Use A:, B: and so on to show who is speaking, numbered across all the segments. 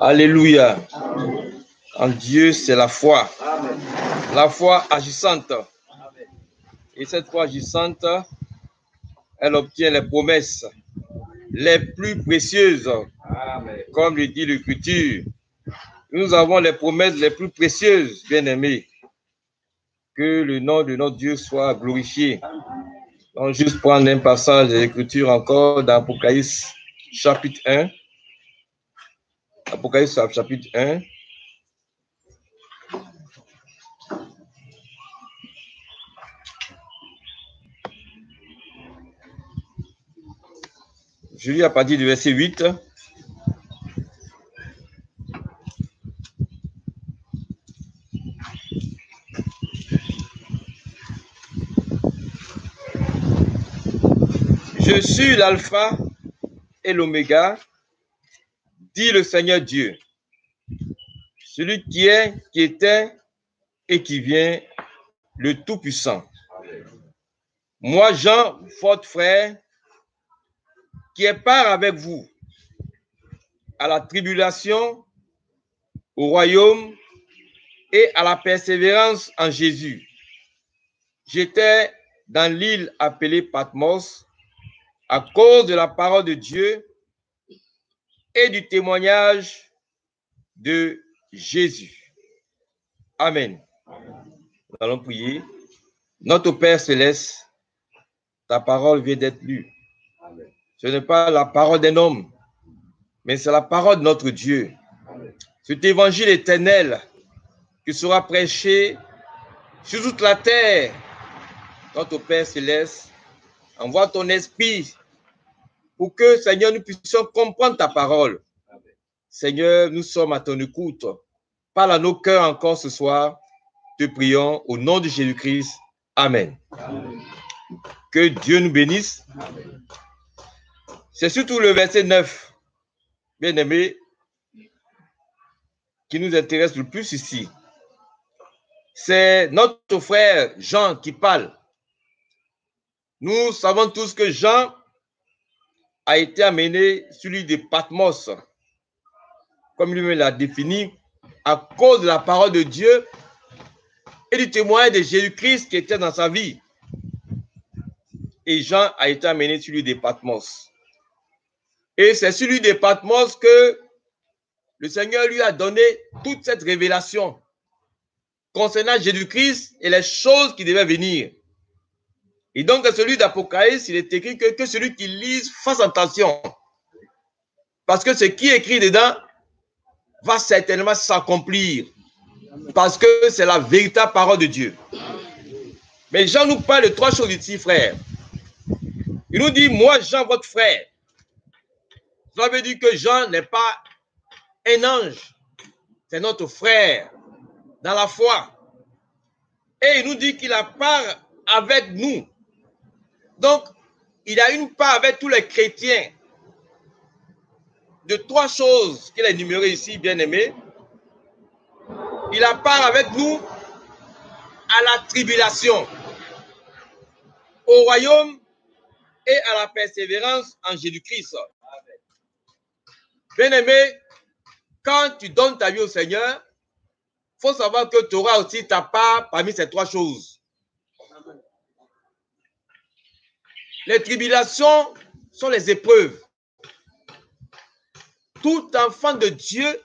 A: Alléluia. En Dieu, c'est la foi. La foi agissante. Et cette foi agissante, elle obtient les promesses les plus précieuses. Comme le dit l'Écriture. Nous avons les promesses les plus précieuses, bien-aimés. Que le nom de notre Dieu soit glorifié. Donc, juste prendre un passage de l'Écriture encore dans Apocalypse chapitre 1. Apocalypse chapitre 1. Je lis à partir du verset 8. Je suis l'alpha et l'oméga, dit le Seigneur Dieu, celui qui est, qui était et qui vient, le Tout-Puissant. Moi, Jean, votre frère, qui est part avec vous à la tribulation, au royaume et à la persévérance en Jésus. J'étais dans l'île appelée Patmos à cause de la parole de Dieu et du témoignage de Jésus. Amen. Nous allons prier. Notre Père Céleste, ta parole vient d'être lue. Ce n'est pas la parole d'un homme, mais c'est la parole de notre Dieu. Cet évangile éternel qui sera prêché sur toute la terre. Notre Père Céleste, envoie ton esprit pour que, Seigneur, nous puissions comprendre ta parole. Seigneur, nous sommes à ton écoute. Parle à nos cœurs encore ce soir. Te prions au nom de Jésus-Christ. Amen. Amen. Que Dieu nous bénisse. C'est surtout le verset 9, bien-aimé, qui nous intéresse le plus ici. C'est notre frère Jean qui parle. Nous savons tous que Jean a été amené sur l'île de Patmos, comme lui-même l'a défini, à cause de la parole de Dieu et du témoignage de Jésus-Christ qui était dans sa vie. Et Jean a été amené sur l'île de Patmos. Et c'est sur l'île de Patmos que le Seigneur lui a donné toute cette révélation concernant Jésus-Christ et les choses qui devaient venir. Et donc, celui d'Apocalypse, il est écrit que celui qui lise fasse attention. Parce que ce qui est écrit dedans va certainement s'accomplir. Parce que c'est la véritable parole de Dieu. Mais Jean nous parle de trois choses ici, frère. Il nous dit, moi, Jean, votre frère. Ça veut dire que Jean n'est pas un ange. C'est notre frère dans la foi. Et il nous dit qu'il a part avec nous. Donc, il a une part avec tous les chrétiens. De trois choses qu'il a énumérées ici, bien-aimés. Il a part avec nous à la tribulation, au royaume et à la persévérance en Jésus-Christ. Bien-aimé, quand tu donnes ta vie au Seigneur, il faut savoir que tu auras aussi ta part parmi ces trois choses. Les tribulations sont les épreuves. Tout enfant de Dieu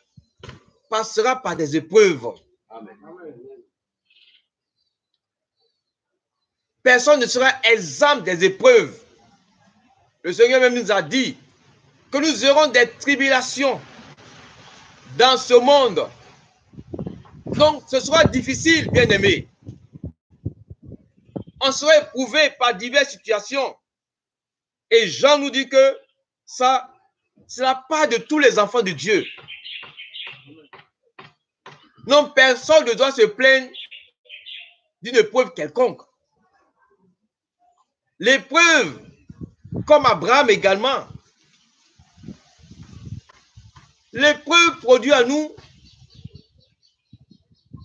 A: passera par des épreuves. Amen. Personne ne sera exempt des épreuves. Le Seigneur même nous a dit que nous aurons des tribulations dans ce monde. Donc, ce sera difficile, bien-aimés. On sera éprouvé par diverses situations. Et Jean nous dit que ça, ce n'est pas de tous les enfants de Dieu. Non, personne ne doit se plaindre d'une épreuve quelconque. L'épreuve, comme Abraham également, l'épreuve produit à nous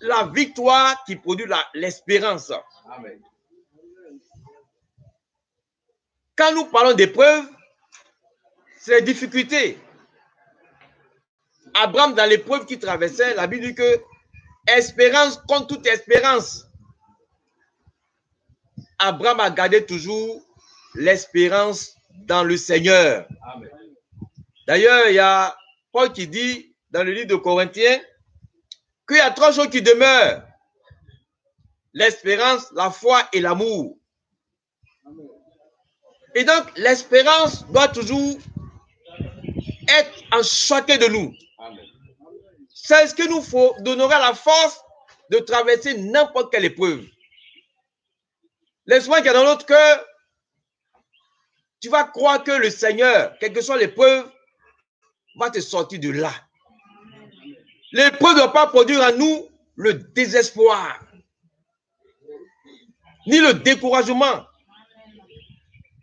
A: la victoire qui produit l'espérance. Amen. Quand nous parlons d'épreuve, c'est les difficultés. Abraham, dans l'épreuve qu'il traversait, la Bible dit que espérance contre toute espérance. Abraham a gardé toujours l'espérance dans le Seigneur. D'ailleurs, il y a Paul qui dit dans le livre de Corinthiens qu'il y a 3 choses qui demeurent. L'espérance, la foi et l'amour. Et donc, l'espérance doit toujours être en chacun de nous. C'est ce que nous donnera la force de traverser n'importe quelle épreuve. L'espoir qui est dans notre cœur, tu vas croire que le Seigneur, quelle que soit l'épreuve, va te sortir de là. L'épreuve ne doit pas produire en nous le désespoir, ni le découragement.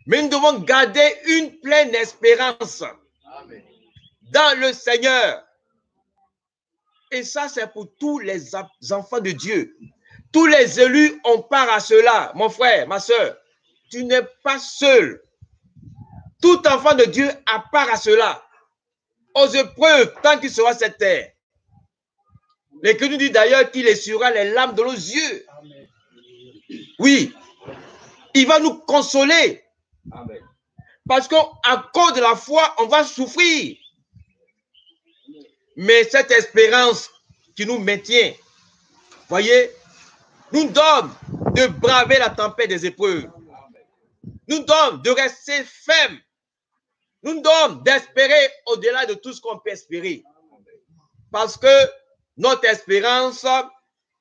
A: Mais nous devons garder une pleine espérance dans le Seigneur. Et ça, c'est pour tous les enfants de Dieu. Tous les élus ont part à cela. Mon frère, ma soeur, tu n'es pas seul. Tout enfant de Dieu a part à cela. Aux épreuves, tant qu'il sera cette terre. L'Écriture dit d'ailleurs qu'il essuiera les larmes de nos yeux. Oui, il va nous consoler. Parce qu'à cause de la foi, on va souffrir. Mais cette espérance qui nous maintient, voyez, nous donne de braver la tempête des épreuves. Nous donne de rester fermes. Nous donne d'espérer au-delà de tout ce qu'on peut espérer. Parce que notre espérance,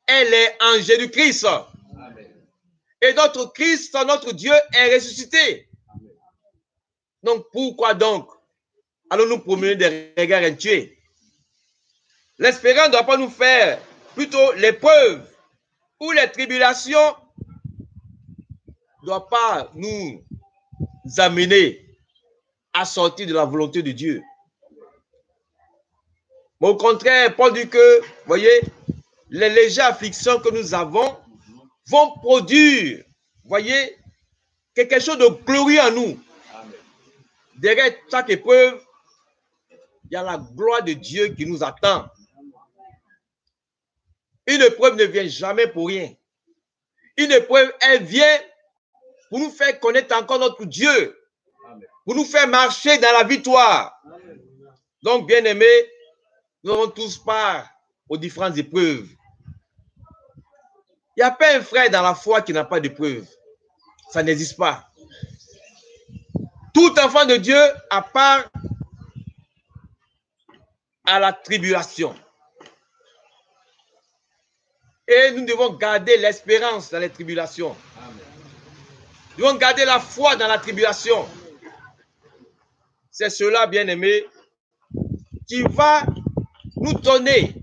A: elle est en Jésus-Christ. Et notre Christ, notre Dieu est ressuscité. Donc pourquoi donc allons-nous promener des regards intués? L'espérance ne doit pas nous faire, plutôt l'épreuve ou les tribulations ne doivent pas nous amener à sortir de la volonté de Dieu. Mais au contraire, Paul dit que, vous voyez, les légères afflictions que nous avons vont produire, vous voyez, quelque chose de glorieux en nous. Derrière chaque épreuve, il y a la gloire de Dieu qui nous attend. Une épreuve ne vient jamais pour rien. Une épreuve, elle vient pour nous faire connaître encore notre Dieu, pour nous faire marcher dans la victoire. Donc, bien aimés, nous avons tous part aux différentes épreuves. Il n'y a pas un frère dans la foi qui n'a pas d'épreuve. Ça n'existe pas. Tout enfant de Dieu a part à la tribulation. Et nous devons garder l'espérance dans les tribulations. Nous devons garder la foi dans la tribulation. C'est cela, bien aimé, qui va nous donner,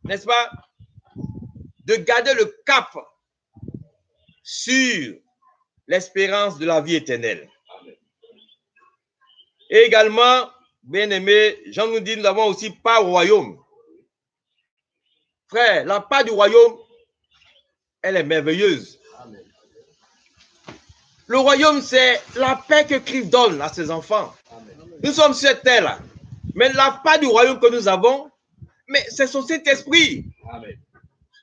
A: n'est-ce pas, de garder le cap sur l'espérance de la vie éternelle. Et également, bien aimé, Jean nous dit, nous avons aussi part au royaume. Frère, la part du royaume, elle est merveilleuse. Le royaume, c'est la paix que Christ donne à ses enfants. Nous sommes sur cette terre-là. Mais la part du royaume que nous avons, mais c'est son Saint-Esprit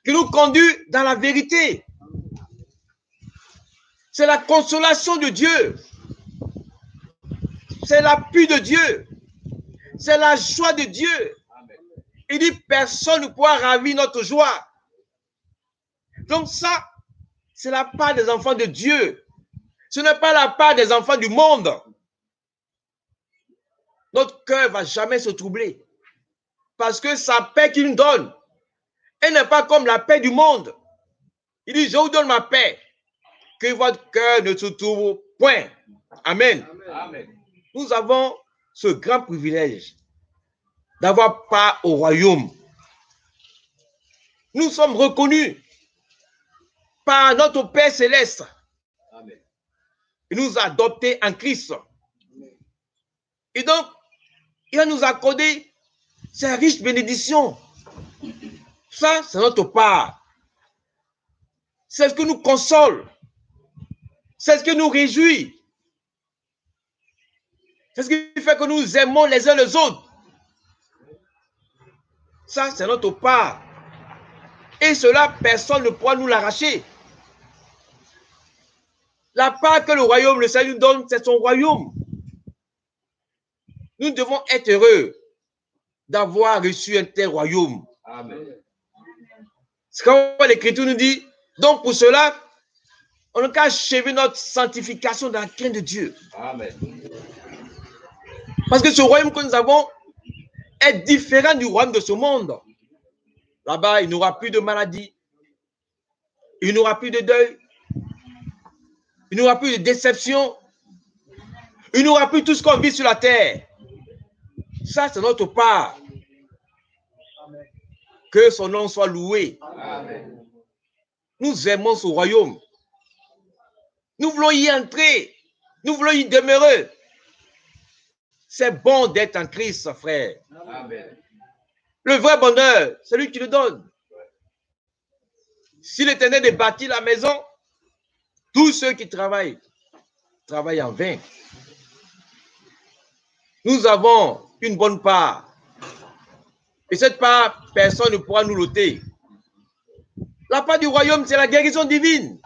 A: qui nous conduit dans la vérité. C'est la consolation de Dieu. C'est l'appui de Dieu. C'est la joie de Dieu. Il dit, personne ne pourra ravir notre joie. Donc ça, c'est la part des enfants de Dieu. Ce n'est pas la part des enfants du monde. Notre cœur ne va jamais se troubler. Parce que sa paix qu'il nous donne, elle n'est pas comme la paix du monde. Il dit, je vous donne ma paix. Que votre cœur ne se trouble point. Amen. Amen. Nous avons ce grand privilège d'avoir part au royaume. Nous sommes reconnus par notre Père céleste. Amen. Il nous a adoptés en Christ. Et donc, il va nous accorder ces riches bénédictions. Ça, c'est notre part. C'est ce que nous console. C'est ce qui nous réjouit. C'est ce qui fait que nous aimons les uns les autres. Ça, c'est notre part. Et cela, personne ne pourra nous l'arracher. La part que le royaume, le Seigneur nous donne, c'est son royaume. Nous devons être heureux d'avoir reçu un tel royaume. Amen. C'est comme l'Écriture nous dit. Donc pour cela, on n'a qu'à achever notre sanctification dans la crainte de Dieu. Amen. Parce que ce royaume que nous avons est différent du royaume de ce monde. Là-bas, il n'y aura plus de maladie. Il n'y aura plus de deuil. Il n'y aura plus de déception. Il n'y aura plus tout ce qu'on vit sur la terre. Ça, c'est notre part. Amen. Que son nom soit loué. Amen. Nous aimons ce royaume. Nous voulons y entrer. Nous voulons y demeurer. C'est bon d'être en Christ, frère. Amen. Le vrai bonheur, c'est lui qui le donne. Si l'Éternel est bâti la maison, tous ceux qui travaillent en vain. Nous avons une bonne part. Et cette part, personne ne pourra nous l'ôter. La part du royaume, c'est la guérison divine.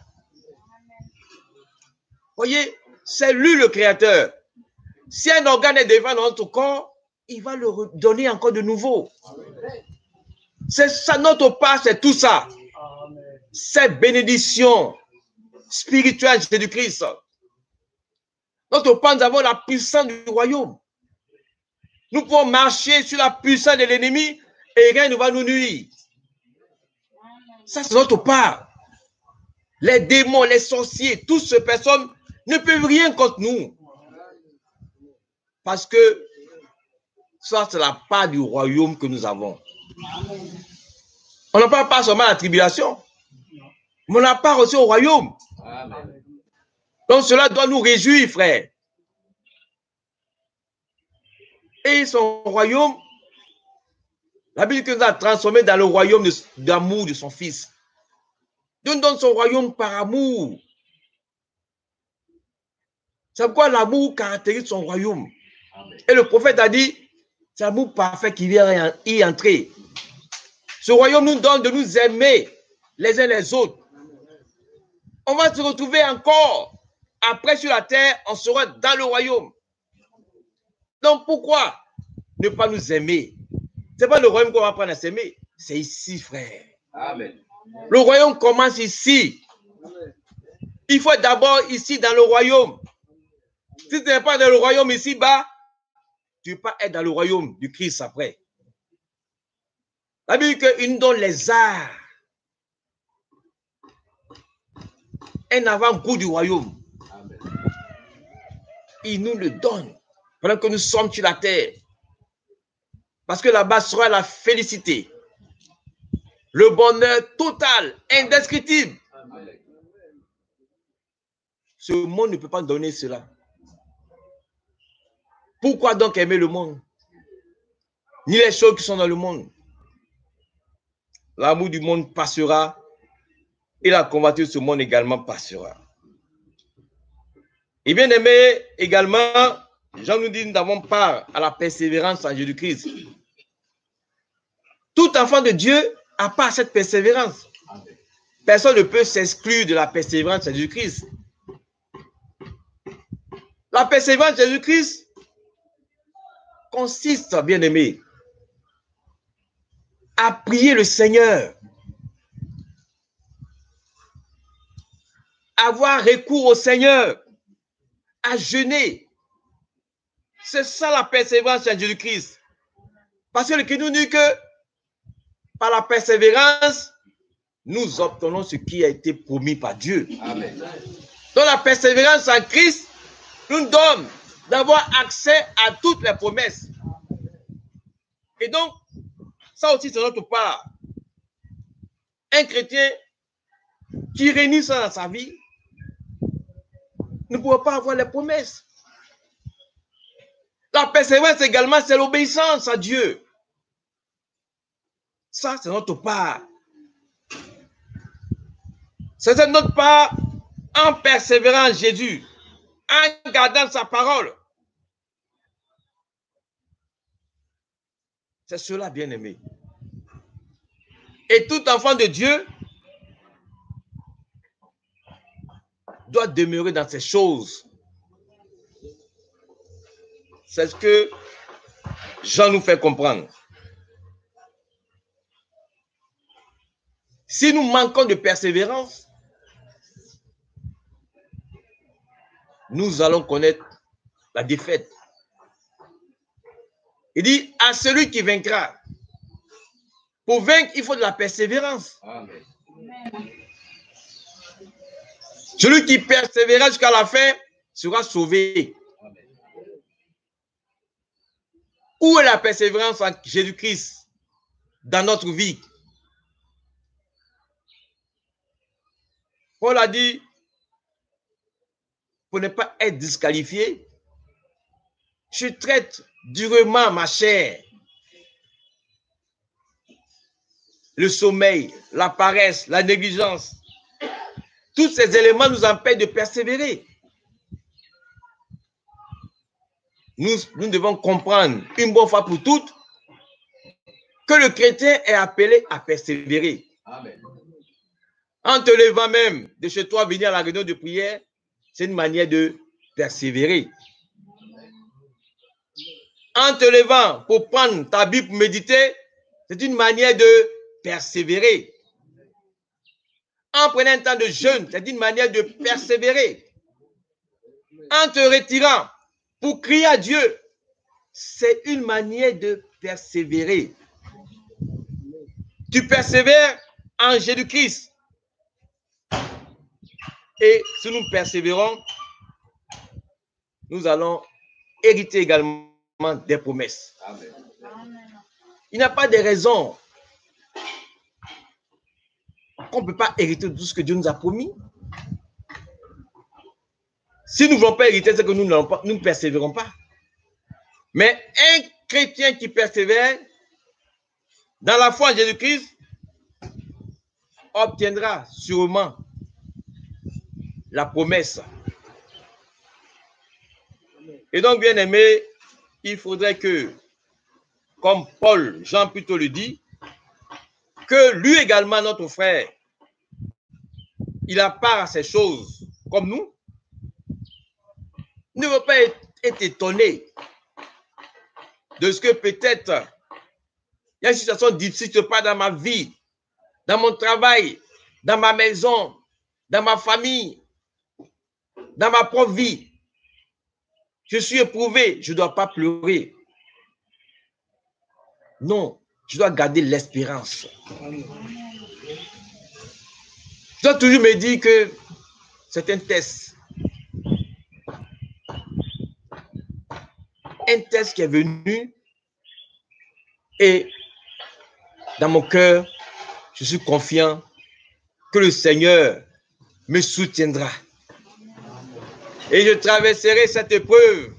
A: Voyez, c'est lui le créateur. Si un organe est défait dans notre corps, il va le redonner encore de nouveau. C'est ça, notre part, c'est tout ça. Cette bénédiction spirituelle de Jésus-Christ. Notre part, nous avons la puissance du royaume. Nous pouvons marcher sur la puissance de l'ennemi et rien ne va nous nuire. Ça, c'est notre part. Les démons, les sorciers, toutes ces personnes ne peuvent rien contre nous. Parce que ça, c'est la part du royaume que nous avons. On n'a pas seulement la tribulation, mais on n'a pas aussi au royaume. Amen. Donc cela doit nous réjouir, frère. Et son royaume, la Bible nous a transformés dans le royaume d'amour de son Fils. Dieu nous donne son royaume par amour. C'est pourquoi l'amour caractérise son royaume. Amen. Et le prophète a dit, c'est l'amour parfait qui vient y entrer. Ce royaume nous donne de nous aimer les uns les autres. On va se retrouver encore. Après sur la terre, on sera dans le royaume. Donc pourquoi ne pas nous aimer? Ce n'est pas le royaume qu'on va apprendre à s'aimer. C'est ici, frère. Amen. Le royaume commence ici. Il faut être d'abord ici dans le royaume. Si tu n'es pas dans le royaume ici-bas, tu ne peux pas être dans le royaume du Christ après. La Bible dit qu'il nous donne les arts. Un avant-goût du royaume. Amen. Il nous le donne pendant que nous sommes sur la terre. Parce que là-bas sera la félicité. Le bonheur total, indescriptible. Amen. Ce monde ne peut pas donner cela. Pourquoi donc aimer le monde? Ni les choses qui sont dans le monde. L'amour du monde passera et la convoitise de ce monde également passera. Et bien aimé, également, Jean nous dit, nous avons part à la persévérance en Jésus-Christ. Tout enfant de Dieu a part à cette persévérance. Personne ne peut s'exclure de la persévérance en Jésus-Christ. La persévérance de Jésus-Christ consiste, bien aimé, à prier le Seigneur, avoir recours au Seigneur, à jeûner. C'est ça la persévérance en Jésus-Christ. Parce que le Christ nous dit que par la persévérance, nous obtenons ce qui a été promis par Dieu. Amen. Donc la persévérance en Christ nous donne d'avoir accès à toutes les promesses. Et donc, ça aussi c'est notre part. Un chrétien qui réunit ça dans sa vie ne pourra pas avoir les promesses. La persévérance également, c'est l'obéissance à Dieu. Ça, c'est notre part. C'est notre part en persévérant en Jésus, en gardant sa parole. C'est cela, bien aimé. Et tout enfant de Dieu doit demeurer dans ces choses. C'est ce que Jean nous fait comprendre. Si nous manquons de persévérance, nous allons connaître la défaite. Il dit, à celui qui vaincra. Pour vaincre, il faut de la persévérance. Amen. Celui qui persévérera jusqu'à la fin sera sauvé. Amen. Où est la persévérance en Jésus-Christ dans notre vie? Paul a dit, pour ne pas être disqualifié, je traite durement ma chair. Le sommeil, la paresse, la négligence, tous ces éléments nous empêchent de persévérer. Nous devons comprendre une bonne fois pour toutes que le chrétien est appelé à persévérer. Amen. En te levant même de chez toi, venir à la réunion de prière, c'est une manière de persévérer. En te levant pour prendre ta Bible pour méditer, c'est une manière de persévérer. En prenant un temps de jeûne, c'est une manière de persévérer. En te retirant pour crier à Dieu, c'est une manière de persévérer. Tu persévères en Jésus-Christ. Et si nous persévérons, nous allons hériter également des promesses. Amen. Il n'y a pas de raison qu'on ne peut pas hériter de tout ce que Dieu nous a promis. Si nous ne voulons pas hériter, c'est que nous ne persévérons pas. Mais un chrétien qui persévère dans la foi en Jésus-Christ obtiendra sûrement la promesse. Et donc, bien aimé, il faudrait que, comme Paul, Jean plutôt le dit, que lui également, notre frère, il a part à ces choses comme nous. Ne veut pas être étonné de ce que peut-être il y a une situation difficile qui se passe dans ma vie, dans mon travail, dans ma maison, dans ma famille, dans ma propre vie. Je suis éprouvé, je ne dois pas pleurer. Non, je dois garder l'espérance. Je dois toujours me dire que c'est un test. Un test qui est venu et dans mon cœur, je suis confiant que le Seigneur me soutiendra. Et je traverserai cette épreuve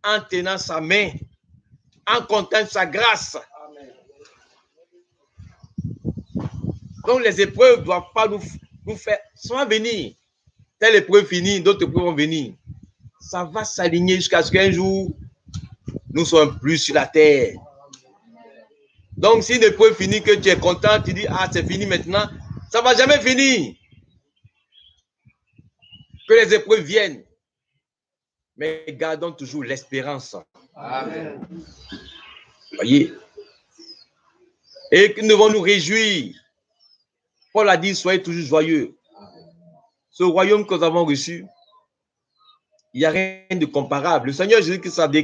A: en tenant sa main, en comptant sa grâce. Donc les épreuves ne doivent pas nous faire soit venir. Telle épreuve finie, d'autres épreuves vont venir. Ça va s'aligner jusqu'à ce qu'un jour, nous soyons plus sur la terre. Donc si l'épreuve finit, que tu es content, tu dis, ah c'est fini maintenant, ça ne va jamais finir. Que les épreuves viennent. Mais gardons toujours l'espérance. Amen. Voyez. Et que nous devons nous réjouir. Paul a dit, soyez toujours joyeux. Ce royaume que nous avons reçu, il n'y a rien de comparable. Le Seigneur Jésus-Christ a déclaré